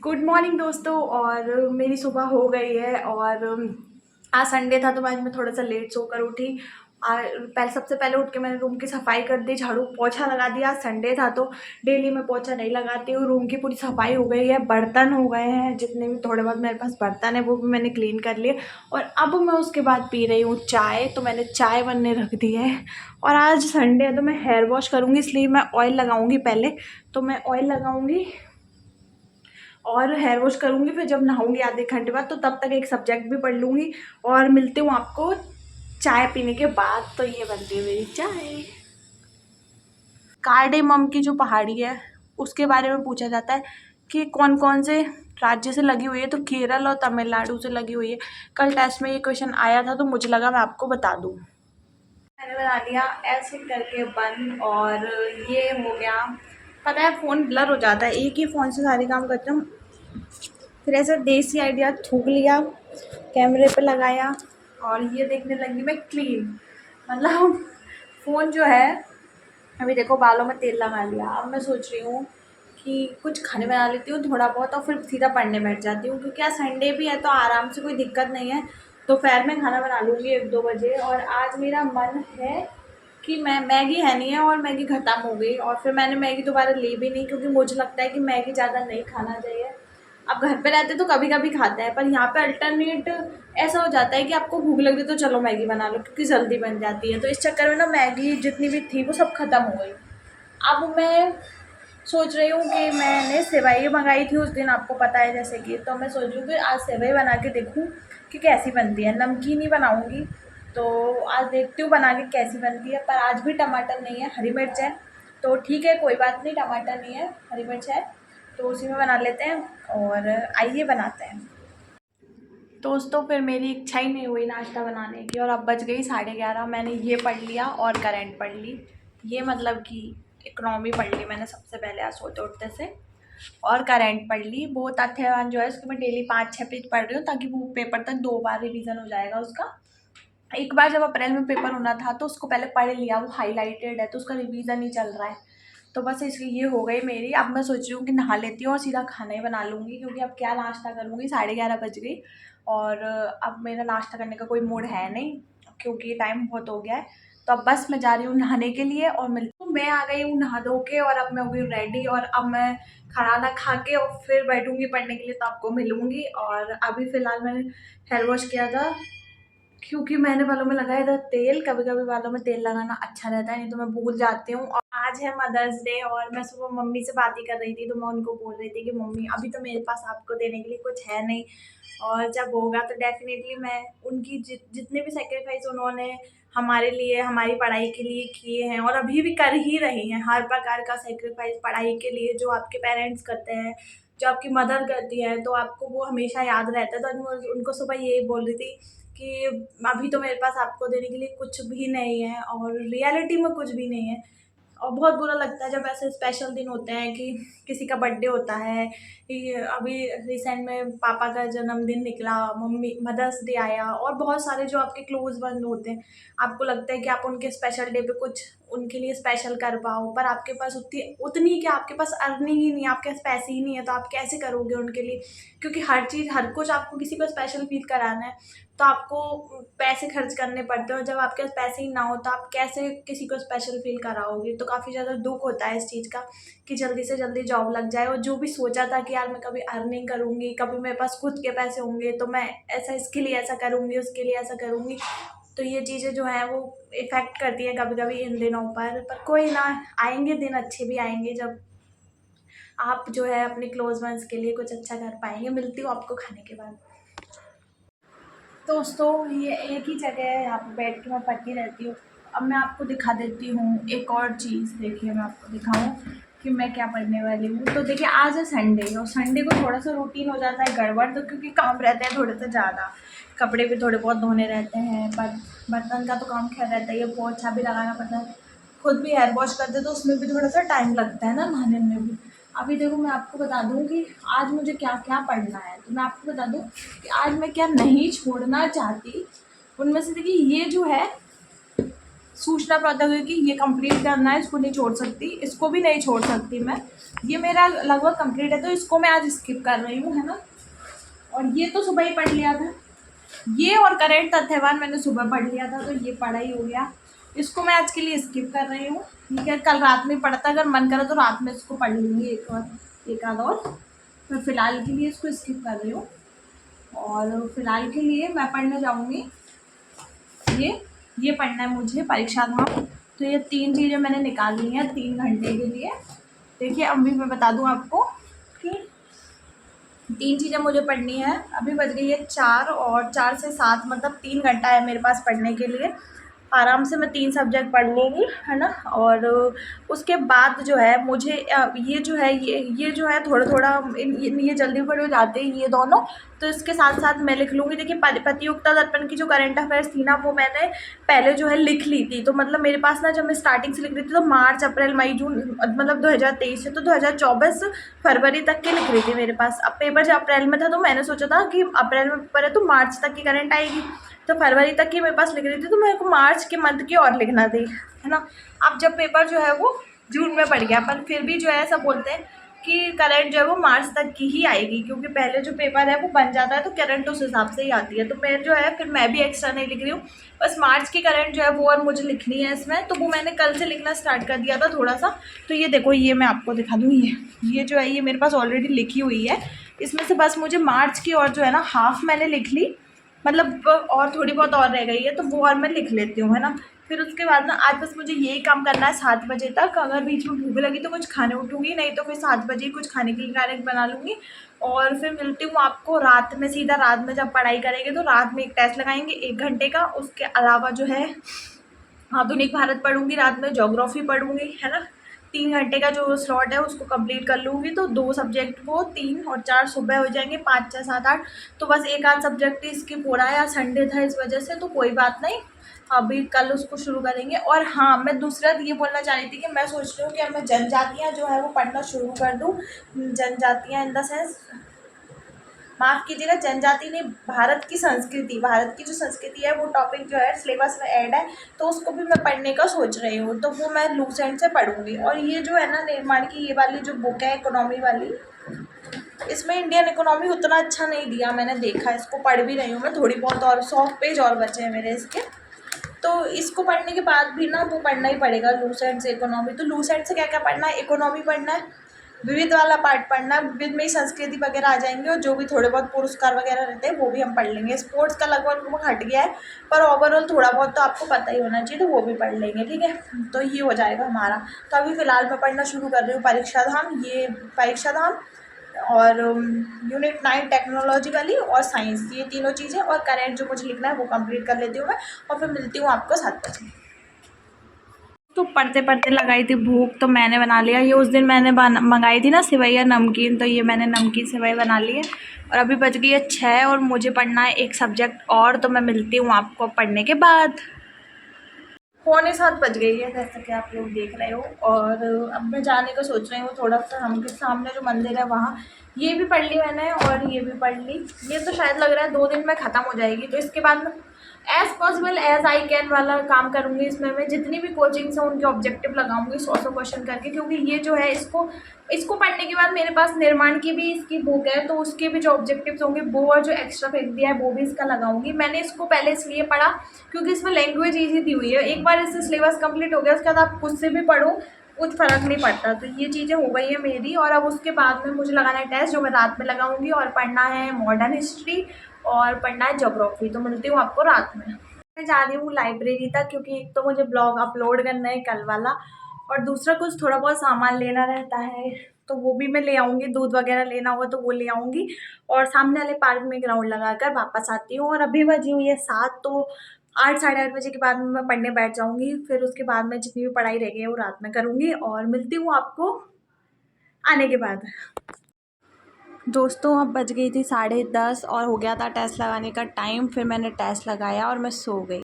Good morning दोस्तों। और मेरी सुबह हो गई है और आज संडे था तो आज मैं थोड़ा सा लेट सोकर उठी। पहले सबसे पहले उठ के मैंने रूम की सफाई कर दी, झाड़ू पोछा लगा दिया। आज संडे था तो डेली मैं पोछा नहीं लगाती हूँ। रूम की पूरी सफाई हो गई है, बर्तन हो गए हैं, जितने भी थोड़े बहुत मेरे पास बर्तन है वो भी मैंने क्लीन कर लिए। और अब मैं उसके बाद पी रही हूँ चाय। तो मैंने चाय बनने रख दी है और आज संडे है तो मैं हेयर वॉश करूँगी, इसलिए मैं ऑयल लगाऊँगी। पहले तो मैं ऑयल लगाऊँगी और हेयर वॉश करूँगी, फिर जब नहाऊंगी आधे घंटे बाद तो तब तक एक सब्जेक्ट भी पढ़ लूँगी। और मिलती हूँ आपको चाय पीने के बाद। तो ये बनती है मेरी चाय। कार्डेमम की जो पहाड़ी है उसके बारे में पूछा जाता है कि कौन कौन से राज्य से लगी हुई है, तो केरल और तमिलनाडु से लगी हुई है। कल टेस्ट में ये क्वेश्चन आया था तो मुझे लगा मैं आपको बता दूँ। मैंने बना लिया ऐसे करके बंद और ये हो गया। पता है फ़ोन ब्लर हो जाता है, एक ही फ़ोन से सारे काम करते हूँ। फिर ऐसे देसी आइडिया थूक लिया, कैमरे पे लगाया और ये देखने लगी मैं क्लीन। मतलब फ़ोन जो है, अभी देखो बालों में तेल लगा लिया। अब मैं सोच रही हूँ कि कुछ खाने बना लेती हूँ थोड़ा बहुत और फिर सीधा पढ़ने बैठ जाती हूँ, क्योंकि आज संडे भी है तो आराम से कोई दिक्कत नहीं है। दोपहर में खाना बना लूँगी 1-2 बजे। और आज मेरा मन है कि मैं मैगी है नहीं है और मैगी ख़त्म हो गई और फिर मैंने मैगी दोबारा ली भी नहीं, क्योंकि मुझे लगता है कि मैगी ज़्यादा नहीं खाना चाहिए। अब घर पे रहते तो कभी कभी खाते हैं, पर यहाँ पे अल्टरनेट ऐसा हो जाता है कि आपको भूख लग रही तो चलो मैगी बना लो, क्योंकि जल्दी बन जाती है। तो इस चक्कर में ना मैगी जितनी भी थी वो सब ख़त्म हो गई। अब मैं सोच रही हूँ कि मैंने सेवई मंगाई थी उस दिन, आपको पता है जैसे कि, तो मैं सोच रही हूँ कि आज सेवई बना के देखूँ कि कैसी बनती है। नमकीन ही बनाऊँगी तो आज देखती हूँ बना के कैसी बनती है। पर आज भी टमाटर नहीं है, हरी मिर्च है तो ठीक है, कोई बात नहीं। टमाटर नहीं है, हरी मिर्च है तो उसी में बना लेते हैं। और आइए बनाते हैं। दोस्तों फिर मेरी इच्छा ही नहीं हुई नाश्ता बनाने की और अब बज गई 11:30। मैंने ये पढ़ लिया और करंट पढ़ ली, ये मतलब कि इकोनॉमी पढ़ ली मैंने सबसे पहले आज सोते उठते से, और करंट पढ़ ली। वो तथ्यवान जो है उसके मैं डेली 5-6 पेज पढ़ रही हूँ, ताकि वो पेपर तक 2 बार रिवीजन हो जाएगा उसका। एक बार जब अप्रैल में पेपर होना था तो उसको पहले पढ़ लिया, वो हाईलाइटेड है तो उसका रिवीजन ही चल रहा है। तो बस इसलिए ये हो गई मेरी। अब मैं सोच रही हूँ कि नहा लेती हूँ और सीधा खाना ही बना लूँगी, क्योंकि अब क्या नाश्ता करूँगी, 11:30 बज गई और अब मेरा नाश्ता करने का कोई मूड है नहीं, क्योंकि टाइम बहुत हो गया है। तो अब बस मैं जा रही हूँ नहाने के लिए और मिलती हूँ। मैं आ गई हूँ नहा धो के और अब मैं हो गई हूँ रेडी और अब मैं खाना खा के और फिर बैठूँगी पढ़ने के लिए, तो आपको मिलूँगी। और अभी फ़िलहाल मैंने हेयर वॉश किया था, क्योंकि मैंने बालों में लगाया था तेल। कभी कभी बालों में तेल लगाना अच्छा रहता है, नहीं तो मैं भूल जाती हूँ। और आज है मदर्स डे और मैं सुबह मम्मी से बात ही कर रही थी तो मैं उनको बोल रही थी कि मम्मी अभी तो मेरे पास आपको देने के लिए कुछ है नहीं, और जब होगा तो डेफिनेटली मैं उनकी जितने भी सेक्रीफाइस उन्होंने हमारे लिए, हमारी पढ़ाई के लिए किए हैं और अभी भी कर ही रही हैं, हर प्रकार का सेक्रीफाइस पढ़ाई के लिए जो आपके पेरेंट्स करते हैं, जो आपकी मदर करती है, तो आपको वो हमेशा याद रहता है। तो मैं उनको सुबह यही बोल रही थी कि अभी तो मेरे पास आपको देने के लिए कुछ भी नहीं है और रियलिटी में कुछ भी नहीं है। और बहुत बुरा लगता है जब ऐसे स्पेशल दिन होते हैं कि किसी का बर्थडे होता है। ये अभी रिसेंट में पापा का जन्मदिन निकला, मम्मी मदर्स डे आया और बहुत सारे जो आपके क्लोज वन होते हैं, आपको लगता है कि आप उनके स्पेशल डे पे कुछ उनके लिए स्पेशल कर पाओ, पर आपके पास उतनी उतनी क्या, आपके पास अर्निंग ही नहीं है, आपके पास पैसे ही नहीं है, तो आप कैसे करोगे उनके लिए। क्योंकि हर चीज़ हर कुछ आपको किसी को स्पेशल फील कराना है तो आपको पैसे खर्च करने पड़ते हैं, और जब आपके पास पैसे ही ना हो तो आप कैसे किसी को स्पेशल फील कराओगे। तो काफ़ी ज़्यादा दुख होता है इस चीज़ का कि जल्दी से जल्दी जॉब लग जाए। और जो भी सोचा था कि यार मैं कभी अर्निंग करूँगी, कभी मेरे पास खुद के पैसे होंगे तो मैं ऐसा इसके लिए ऐसा करूँगी, उसके लिए ऐसा करूँगी, तो ये चीज़ें जो हैं वो इफ़ेक्ट करती हैं कभी कभी इन दिनों पर कोई ना, आएंगे दिन, अच्छे भी आएंगे जब आप जो है अपने क्लोज वंस के लिए कुछ अच्छा कर पाएंगे। मिलती हूँ आपको खाने के बाद। दोस्तों ये एक ही जगह है, यहाँ पे बैठ के मैं पढ़ती रहती हूँ। अब मैं आपको दिखा देती हूँ एक और चीज़। देखिए मैं आपको दिखाऊँ कि मैं क्या पढ़ने वाली हूँ। तो देखिए आज है संडे और संडे को थोड़ा सा रूटीन हो जाता है गड़बड़, तो क्योंकि काम रहते हैं थोड़े से ज़्यादा, कपड़े भी थोड़े बहुत धोने रहते हैं, पर बर्तन का तो काम खैर रहता ही है, पोछा भी लगाना पड़ता है, खुद भी हेयर वॉश करते तो उसमें भी थोड़ा सा टाइम लगता है ना, नहाने में भी। अभी देखो मैं आपको बता दूं कि आज मुझे क्या क्या पढ़ना है, तो मैं आपको बता दूं कि आज मैं क्या नहीं छोड़ना चाहती। उनमें से देखिए ये जो है सूचना प्रौद्योगिकी ये कंप्लीट करना है, इसको नहीं छोड़ सकती, इसको भी नहीं छोड़ सकती मैं। ये मेरा लगभग कंप्लीट है तो इसको मैं आज स्किप कर रही हूँ, है ना। और ये तो सुबह ही पढ़ लिया था, ये और करेंट तथ्यवान मैंने सुबह पढ़ लिया था, तो ये पढ़ा ही हो गया। इसको मैं आज के लिए स्किप कर रही हूँ, ठीक है। कल रात में पढ़ता, अगर मन करे तो रात में इसको पढ़ लूँगी एक आध और। तो फिलहाल के लिए इसको स्किप कर रही हूँ। और फिलहाल के लिए मैं पढ़ने जाऊँगी ये पढ़ना है मुझे परीक्षा धाम। तो ये 3 चीज़ें मैंने निकाल ली हैं 3 घंटे के लिए। देखिए अभी मैं बता दूँ आपको कि 3 चीज़ें मुझे पढ़नी है। अभी बज गई है 4 और 4 से 7 मतलब 3 घंटा है मेरे पास पढ़ने के लिए। आराम से मैं 3 सब्जेक्ट पढ़ लूँगी, है ना। और उसके बाद जो है मुझे ये जो है ये जो है थोड़ा ये जल्दी पढ़ हो जाते हैं ये दोनों, तो इसके साथ साथ मैं लिख लूँगी। देखिए प्रतियोगिता दर्पण की जो करंट अफेयर्स थी ना, वो मैंने पहले जो है लिख ली थी। तो मतलब मेरे पास ना, जब मैं स्टार्टिंग से लिख रही थी तो मार्च अप्रैल मई जून मतलब 2023 से तो 2024 फरवरी तक की लिख रही थी मेरे पास। अब पेपर जब अप्रैल में था तो मैंने सोचा था कि अप्रैल में पेपर है तो मार्च तक की करंट आएगी, तो फरवरी तक की मेरे पास लिख रही थी, तो मेरे को मार्च के मंथ की और लिखना थी, है ना। अब जब पेपर जो है वो जून में पड़ गया, पर फिर भी जो है सब बोलते हैं कि करंट जो है वो मार्च तक की ही आएगी, क्योंकि पहले जो पेपर है वो बन जाता है तो करंट उस हिसाब से ही आती है। तो मैं जो है फिर मैं भी एक्स्ट्रा नहीं लिख रही हूँ, बस मार्च की करंट जो है वो और मुझे लिखनी है इसमें। तो वो मैंने कल से लिखना स्टार्ट कर दिया था थोड़ा सा। तो ये देखो, ये मैं आपको दिखा दूँ, ये जो है ये मेरे पास ऑलरेडी लिखी हुई है। इसमें से बस मुझे मार्च की और जो है ना हाफ मैंने लिख ली, मतलब और थोड़ी बहुत और रह गई है, तो वो और मैं लिख लेती हूँ, है ना। फिर उसके बाद ना आज बस मुझे यही काम करना है 7 बजे तक। अगर बीच में भूख लगी तो कुछ खाने उठूँगी, नहीं तो फिर 7 बजे कुछ खाने के लिए डायरेक्ट बना लूँगी। और फिर मिलती हूँ आपको रात में, सीधा रात में जब पढ़ाई करेंगे तो रात में एक टेस्ट लगाएंगे 1 घंटे का। उसके अलावा जो है आधुनिक भारत पढ़ूँगी, रात में ज्योग्राफी पढ़ूँगी, है ना। 3 घंटे का जो स्लॉट है उसको कंप्लीट कर लूँगी, तो 2 सब्जेक्ट वो 3 और 4 सुबह हो जाएंगे, 5 6 7 8। तो बस एक आध सब्जेक्ट ही स्किप हो रहा है, या संडे था इस वजह से, तो कोई बात नहीं, अभी कल उसको शुरू करेंगे। और हाँ, मैं दूसरा ये बोलना चाह रही थी कि मैं सोच रही हूँ कि अब मैं जनजातियाँ जो है वो पढ़ना शुरू कर दूँ। जनजातियाँ इन द सेंस, माफ़ कीजिएगा, जनजाति नहीं, भारत की संस्कृति, भारत की जो संस्कृति है वो टॉपिक जो है सिलेबस में ऐड है, तो उसको भी मैं पढ़ने का सोच रही हूँ। तो वो मैं लूसेंट से पढ़ूँगी। और ये जो है ना निर्माण की ये वाली जो बुक है इकोनॉमी वाली, इसमें इंडियन इकोनॉमी उतना अच्छा नहीं दिया, मैंने देखा, इसको पढ़ भी रही हूँ मैं थोड़ी बहुत, और 100 पेज और बचे हैं मेरे इसके। तो इसको पढ़ने के बाद भी ना वो पढ़ना ही पड़ेगा लूसेंट से इकोनॉमी। तो लूसेंट से क्या क्या पढ़ना है, इकोनॉमी पढ़ना है, विविध वाला पार्ट पढ़ना है, विविध में ही संस्कृति वगैरह आ जाएंगे, और जो भी थोड़े बहुत पुरस्कार वगैरह रहते हैं वो भी हम पढ़ लेंगे। स्पोर्ट्स का लगभग हट गया है, पर ओवरऑल थोड़ा बहुत तो आपको पता ही होना चाहिए, तो वो भी पढ़ लेंगे, ठीक है। तो ये हो जाएगा हमारा। तो अभी फ़िलहाल मैं पढ़ना शुरू कर रही हूँ परीक्षा धाम, ये परीक्षा धाम और यूनिट 9 टेक्नोलॉजी वाली और साइंस, ये तीनों चीज़ें, और करेंट जो मुझे लिखना है वो कंप्लीट कर लेती हूँ मैं। और फिर मिलती हूँ आपको 7 बजे। तो पढ़ते पढ़ते लगाई थी भूख, तो मैंने बना लिया, ये उस दिन मैंने मंगाई थी ना सेवैया नमकीन, तो ये मैंने नमकीन सेवई बना ली है। और अभी बज गई है 6 और मुझे पढ़ना है एक सब्जेक्ट और, तो मैं मिलती हूँ आपको पढ़ने के बाद। 6:45 बज गई है जैसा कि आप लोग देख रहे हो। और अब मैं जाने का सोच रही हूँ थोड़ा सा, हमके सामने जो मंदिर है वहाँ। ये भी पढ़ ली मैंने और ये भी पढ़ ली। ये तो शायद लग रहा है 2 दिन में ख़त्म हो जाएगी, तो इसके बाद मैं as possible as I can वाला काम करूँगी। इसमें मैं जितनी भी कोचिंग्स हैं उनके ऑब्जेक्टिव लगाऊंगी 100 क्वेश्चन करके, क्योंकि ये जो है इसको पढ़ने के बाद मेरे पास निर्माण की भी इसकी बुक है, तो उसके भी जो ऑब्जेक्टिव्स होंगे वो, और जो एक्स्ट्रा फेंक दिया है वो भी इसका लगाऊंगी। मैंने इसको पहले इसलिए पढ़ा क्योंकि इसमें लैंग्वेज ईजी दी हुई है, एक बार इससे सिलेबस कंप्लीट हो गया उसके बाद आप खुद से भी पढ़ो, कुछ फ़र्क नहीं पड़ता। तो ये चीज़ें हो गई हैं मेरी। और अब उसके बाद में मुझे लगाना है टेस्ट, जो मैं रात में लगाऊंगी, और पढ़ना है मॉडर्न हिस्ट्री और पढ़ना है ज्योग्राफी। तो मिलती हूँ आपको रात में। मैं जा रही हूँ लाइब्रेरी तक, क्योंकि एक तो मुझे ब्लॉग अपलोड करना है कल वाला, और दूसरा कुछ थोड़ा बहुत सामान लेना रहता है, तो वो भी मैं ले आऊँगी। दूध वगैरह लेना होगा तो वो ले आऊँगी, और सामने वाले पार्क में ग्राउंड लगा कर वापस आती हूँ। और अभी बजी हुई है 7, तो 8 साढ़े 8 बजे के बाद में मैं पढ़ने बैठ जाऊँगी। फिर उसके बाद में जितनी भी पढ़ाई रह गई है वो रात में करूँगी, और मिलती हूँ आपको आने के बाद। दोस्तों अब बज गई थी 10:30 और हो गया था टेस्ट लगाने का टाइम। फिर मैंने टेस्ट लगाया और मैं सो गई।